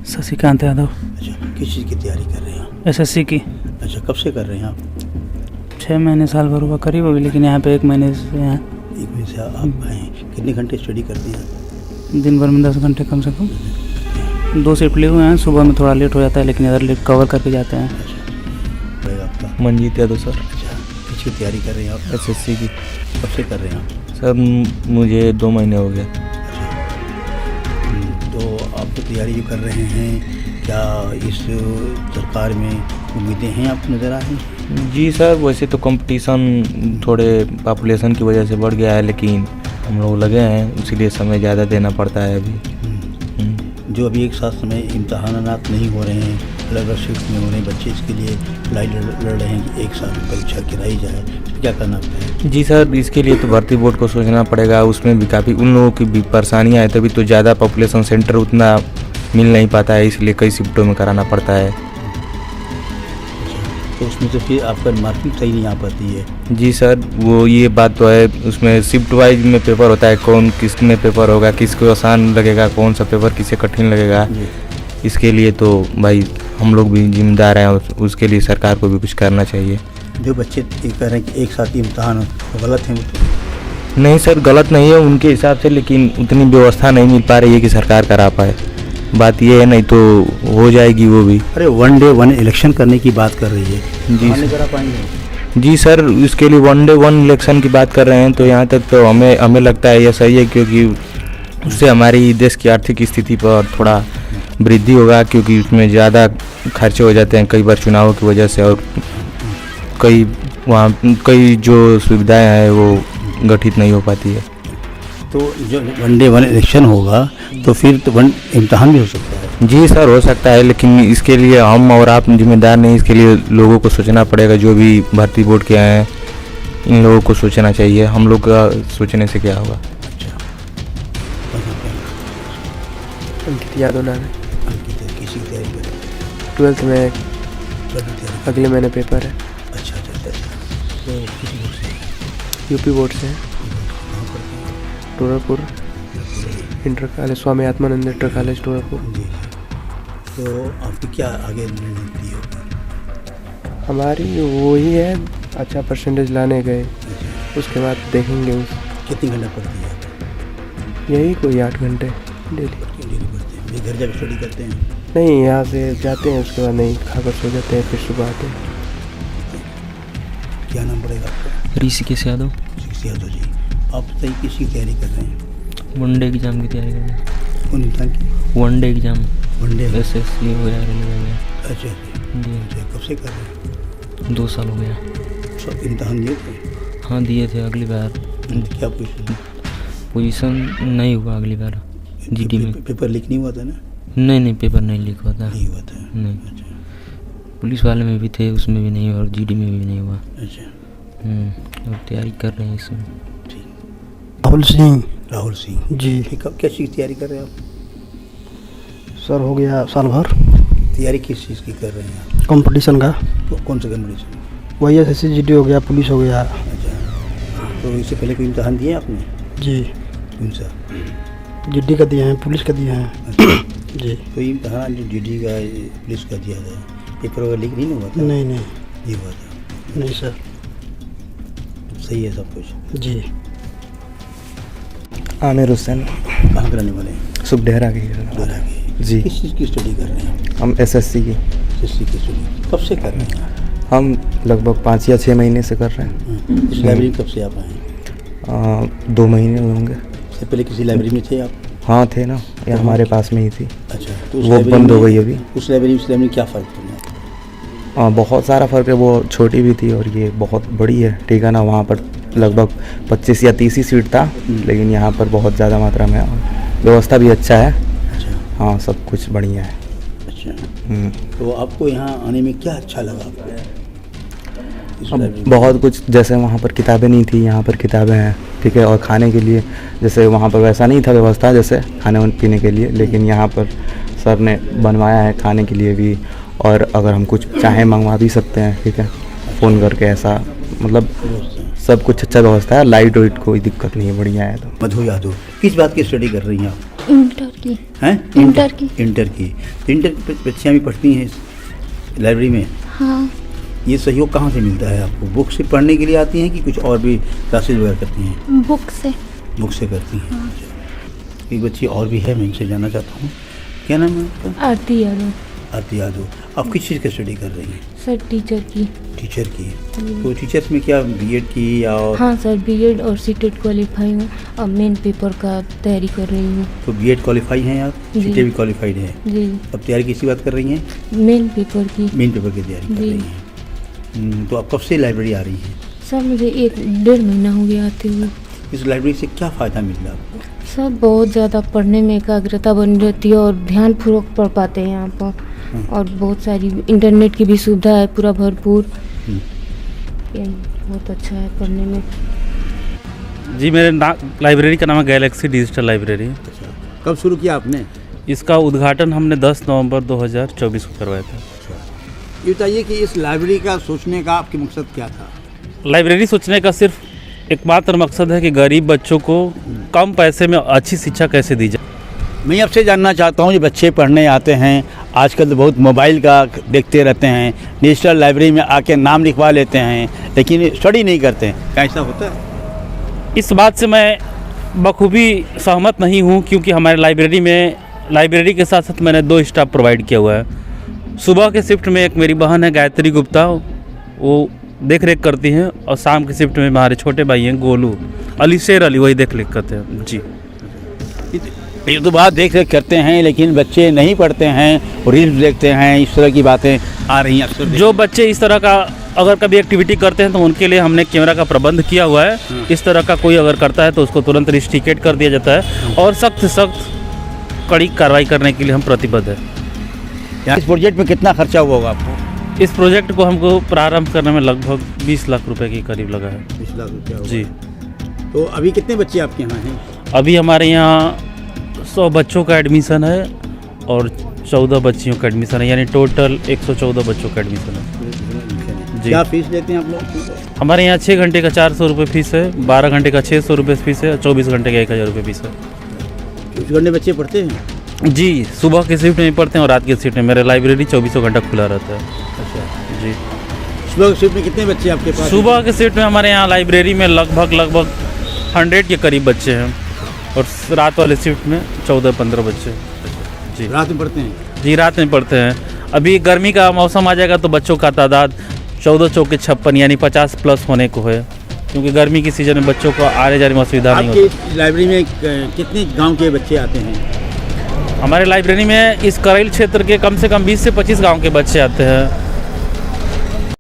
शशिकांत यादव। अच्छा, किस चीज़ की तैयारी कर रहे हैं आप? एसएससी की। अच्छा, कब से कर रहे हैं आप? 6 महीने साल भर हुआ करीब होगी, लेकिन यहाँ पे 1 महीने से हैं। 1 महीने से आप आए हैं। कितने घंटे स्टडी करते हैं? दिन भर में 10 घंटे कम से कम। 2 शिफ्ट लिए हुए हैं, सुबह में थोड़ा लेट हो जाता है, लेकिन अगर लेट कवर करके जाते हैं। अच्छा, रहेगा आपका? मंजीत यादव सर। अच्छा, किस की तैयारी कर रहे हैं आप? एसएससी की। कब से कर रहे हैं आप? सर मुझे 2 महीने हो गए। अच्छा, तो आप तो तैयारी जो कर रहे हैं, क्या इस सरकार में उम्मीदें हैं आपको नज़र आ रही हैं? जी सर, वैसे तो कंपटीशन थोड़े पॉपुलेशन की वजह से बढ़ गया है, लेकिन हम लोग लगे हैं, इसीलिए समय ज़्यादा देना पड़ता है अभी। जो अभी एक साथ समय इम्तहानात नहीं हो रहे हैं, अलग अलग शिफ्ट में हो रहे हैं, बच्चे इसके लिए लड़ाई लड़ रहे हैं कि एक साथ परीक्षा कराई जाए, तो क्या करना पड़ेगा? जी सर, इसके लिए तो भर्ती बोर्ड को सोचना पड़ेगा। उसमें भी काफ़ी उन लोगों की भी परेशानियाँ हैं, तभी तो ज़्यादा पॉपुलेशन सेंटर उतना मिल नहीं पाता है, इसलिए कई शिफ्टों में कराना पड़ता है। तो उसमें तो फिर आपका मार्किंग सही नहीं आ पाती है। जी सर, वो ये बात तो है, उसमें शिफ्ट वाइज में पेपर होता है, कौन किस में पेपर होगा, किसको आसान लगेगा, कौन सा पेपर किसे कठिन लगेगा। इसके लिए तो भाई हम लोग भी जिम्मेदार हैं, उसके लिए सरकार को भी कुछ करना चाहिए। जो बच्चे ये कह रहे हैं कि एक साथ ही इम्तहान हो, गलत है वो तो? नहीं सर, गलत नहीं है उनके हिसाब से, लेकिन उतनी व्यवस्था नहीं मिल पा रही है कि सरकार करा पाए। बात ये है, नहीं तो हो जाएगी वो भी। अरे 1 डे 1 इलेक्शन करने की बात कर रही है जी नहीं करा पाएंगे? जी सर, इसके लिए 1 डे 1 इलेक्शन की बात कर रहे हैं, तो यहाँ तक तो हमें लगता है ये सही है, क्योंकि उससे हमारी देश की आर्थिक स्थिति पर थोड़ा वृद्धि होगा, क्योंकि उसमें ज़्यादा खर्चे हो जाते हैं कई बार चुनावों की वजह से, और कई जो सुविधाएं हैं वो गठित नहीं हो पाती है। तो जो 1 डे 1 इलेक्शन होगा तो फिर तो 1 इम्तहान भी हो सकता है? जी सर, हो सकता है, लेकिन इसके लिए हम और आप जिम्मेदार नहीं, इसके लिए लोगों को सोचना पड़ेगा। जो भी भर्ती बोर्ड के आए हैं, इन लोगों को सोचना चाहिए, हम लोग का सोचने से क्या होगा। अच्छा, अंकित यादव नाम है। किसी की तैयारी कर रहे हैं? 12th में तैयारी? अगले महीने पेपर है। अच्छा अच्छा अच्छा। तो किसी बोर्ड से? यूपी बोर्ड से है। कहाँ पढ़ते हैं? टोरापुर inter college, Swami Atmanand inter college टोरापुर। जी। तो आपकी क्या आगे रणनीति होगी? हमारी वही है, अच्छा परसेंटेज लाने गए, उसके बाद देखेंगे। कितनी घंटा पढ़ती है आप? यही कोई 8 घंटे डेली। डेली पढ़ते हैं? ये घर जाकर स्टडी करते हैं? नहीं, यहाँ से जाते हैं, उसके बाद नहीं खाकर सो जाते हैं, फिर सुबह आते हैं। क्या नाम पड़ेगा आपका? ऋषिकेश यादव। ऋषिकेश यादव जी, आप बताइए किसी की तैयारी कर रहे हैं? 1 डे एग्ज़ाम की तैयारी कर रहे हैं। कौन इंसान की? 1 डे एग्ज़ाम। 1 डे? एसएससी हो गया, रेलवे में। अच्छा जी। अच्छा, कब से कर रहे हैं? 2 साल हो गया। सब इम्तहान दिए थे? हाँ, दिए थे अगली बार। क्या पोजीशन नहीं हुआ अगली बार जीडी में। पेपर लीक नहीं हुआ था ना? नहीं, पेपर नहीं लीक हुआ था। नहीं हुआ था? नहीं। अच्छा पुलिस वाले में भी थे, उसमें भी नहीं हुआ, और जीडी में भी नहीं हुआ। अच्छा। और तैयारी कर रहे हैं इसमें। ठीक। राहुल सिंह। राहुल सिंह जी। कब क्या चीज़ तैयारी कर रहे हैं आप? सर हो गया साल भर। तैयारी किस चीज़ की कर रहे हैं आप? कंपटीशन का। कौन सा कंपटीशन? वही एसएससी जीडी हो गया, पुलिस हो गया। अच्छा, तो इससे पहले कोई इम्तहान दिए आपने? जी। कौन सा? जीडी का दिए हैं, पुलिस का दिए हैं। अच्छा। जी। तो इम्तहान जो जीडी का पुलिस का दिया था, पेपर वगैरह लीक नहीं हुआ था? नहीं नहीं हुआ था? नहीं सर। सही है सब कुछ? जी। आमिर हुसैन। कहाँ के रहने वाले हैं? सुखडेहरा की। दोहरा के। जी। किस चीज़ की स्टडी कर रहे हैं? हम एसएससी की। एसएससी की स्टडी कब से कर रहे हैं? हम लगभग 5 या 6 महीने से कर रहे हैं। इस लाइब्रेरी कब से आप आए? 2 महीने होंगे। इससे पहले किसी लाइब्रेरी में थे आप? हाँ थे ना, ये हमारे पास में ही थी। अच्छा, तो वो बंद हो गई अभी। उस लाइब्रेरी में क्या फ़र्क पड़ा? बहुत सारा फ़र्क है, वो छोटी भी थी और ये बहुत बड़ी है, ठीक है ना। वहाँ पर लगभग 25 या 30 ही सीट था, लेकिन यहाँ पर बहुत ज़्यादा मात्रा में, और व्यवस्था भी अच्छा है। अच्छा। हाँ, सब कुछ बढ़िया है। अच्छा। तो आपको यहाँ आने में क्या अच्छा लगा आपको? अब बहुत कुछ, जैसे वहाँ पर किताबें नहीं थी, यहाँ पर किताबें हैं, ठीक है। और खाने के लिए, जैसे वहाँ पर वैसा नहीं था व्यवस्था जैसे खाने पीने के लिए, लेकिन यहाँ पर सर ने बनवाया है खाने के लिए भी, और अगर हम कुछ चाहें मंगवा भी सकते हैं, ठीक है, फ़ोन करके। ऐसा मतलब सब कुछ अच्छा व्यवस्था है, लाइट वाइट कोई दिक्कत नहीं है, बढ़िया है। तो मधु यादव, किस बात की स्टडी कर रही हैं आप? इंटर की। हैं? इंटर की। इंटर की। तो इंटर की बच्चियाँ भी पढ़ती हैं इस लाइब्रेरी में? हाँ। ये सहयोग कहाँ से मिलता है आपको? बुक से पढ़ने के लिए आती हैं कि कुछ और भी क्लासेज वगैरह करती हैं? बुक से। बुक से करती हैं। अच्छा। एक बच्ची और भी है, मैं इनसे जानना चाहता हूँ, क्या नाम है आपका? आरती यादव। आरती यादव। आप किस चीज़ की स्टडी कर रही हैं? सर टीचर की। टीचर की। तो टीचर्स में क्या बीएड की या और? हाँ सर, बीएड और सीटेट क्वालिफाई हूँ। अब मेन पेपर का तैयारी कर रही हूँ। तो बीएड क्वालिफाई हैं आप? जी। सीटेट भी क्वालिफाइड है? जी। अब तैयारी किसी बात कर रही हैं? मेन पेपर की। मेन पेपर की तैयारी कर जी। रही हैं। तो आप कब से लाइब्रेरी आ रही हैं? सर मुझे 1-1.5 महीना हो गया आते हुए। इस लाइब्रेरी से क्या फ़ायदा मिल रहा है आपको? सर बहुत ज़्यादा पढ़ने में एकाग्रता बनी रहती है और ध्यानपूर्वक पढ़ पाते हैं यहाँ पर। और बहुत सारी इंटरनेट की भी सुविधा है पूरा भरपूर। ये बहुत अच्छा है पढ़ने में। जी, मेरे लाइब्रेरी का नाम है गैलेक्सी डिजिटल लाइब्रेरी। अच्छा। कब शुरू किया आपने? इसका उद्घाटन हमने 10 नवंबर 2024 को करवाया था। ये बताइए कि इस लाइब्रेरी का सोचने का आपके मकसद क्या था? लाइब्रेरी सोचने का सिर्फ एकमात्र मकसद है कि गरीब बच्चों को कम पैसे में अच्छी शिक्षा कैसे दी जाए। मैं आपसे जानना चाहता हूँ, जो बच्चे पढ़ने आते हैं आजकल तो बहुत मोबाइल का देखते रहते हैं, डिजिटल लाइब्रेरी में आके नाम लिखवा लेते हैं लेकिन स्टडी नहीं करते हैं, क्या ऐसा होता है? इस बात से मैं बखूबी सहमत नहीं हूँ, क्योंकि हमारे लाइब्रेरी के साथ साथ मैंने 2 स्टाफ प्रोवाइड किया हुआ है। सुबह के शिफ्ट में एक मेरी बहन है गायत्री गुप्ता, वो देख रेख करती हैं, और शाम की शिफ्ट में हमारे छोटे भाई हैं गोलू शेर अली, वही देख रेख करते हैं। जी। ये तो बात देख रेख करते हैं लेकिन बच्चे नहीं पढ़ते हैं और रील्स देखते हैं, इस तरह की बातें आ रही हैं अक्सर। जो बच्चे इस तरह का अगर कभी एक्टिविटी करते हैं तो उनके लिए हमने कैमरा का प्रबंध किया हुआ है। इस तरह का कोई अगर करता है तो उसको तुरंत रिस्ट्रिकेट कर दिया जाता है और सख्त कड़ी कार्रवाई करने के लिए हम प्रतिबद्ध हैं। इस प्रोजेक्ट में कितना खर्चा हुआ होगा आपको? इस प्रोजेक्ट को हमको प्रारंभ करने में लगभग 20 लाख रुपए के करीब लगा है। 20 लाख रुपया होगा। जी। तो अभी कितने बच्चे आपके यहाँ हैं? अभी हमारे यहाँ 100 बच्चों का एडमिशन है और 14 बच्चियों का एडमिशन है, यानी टोटल 114 बच्चों का एडमिशन है। जी। क्या फीस लेते हैं आप लोग? हमारे यहाँ 6 घंटे का 400 रुपये फीस है, 12 घंटे का 600 रुपये फीस है, 24 घंटे का 1000 रुपये फीस है। 24 घंटे बच्चे पढ़ते हैं? जी, सुबह की शिफ्ट में पढ़ते हैं और रात की शिफ्ट में। मेरा लाइब्रेरी 24 घंटा खुला रहता है। अच्छा। जी। सुबह की शिफ्ट में कितने बच्चे आपके पास? सुबह के शिफ्ट में हमारे यहाँ लाइब्रेरी में लगभग 100 के करीब बच्चे हैं और रात वाले शिफ्ट में 14-15 बच्चे। जी। रात में पढ़ते हैं? जी, रात में पढ़ते हैं। अभी गर्मी का मौसम आ जाएगा तो बच्चों का तादाद 14 चौके 56 यानी 50 प्लस होने को है, क्योंकि गर्मी की सीज़न में बच्चों को आने जाने में असुविधा नहीं होती। आपकी लाइब्रेरी में कितने गांव के बच्चे आते हैं? हमारे लाइब्रेरी में इस करैल क्षेत्र के कम से कम 20 से 25 गांव के बच्चे आते हैं।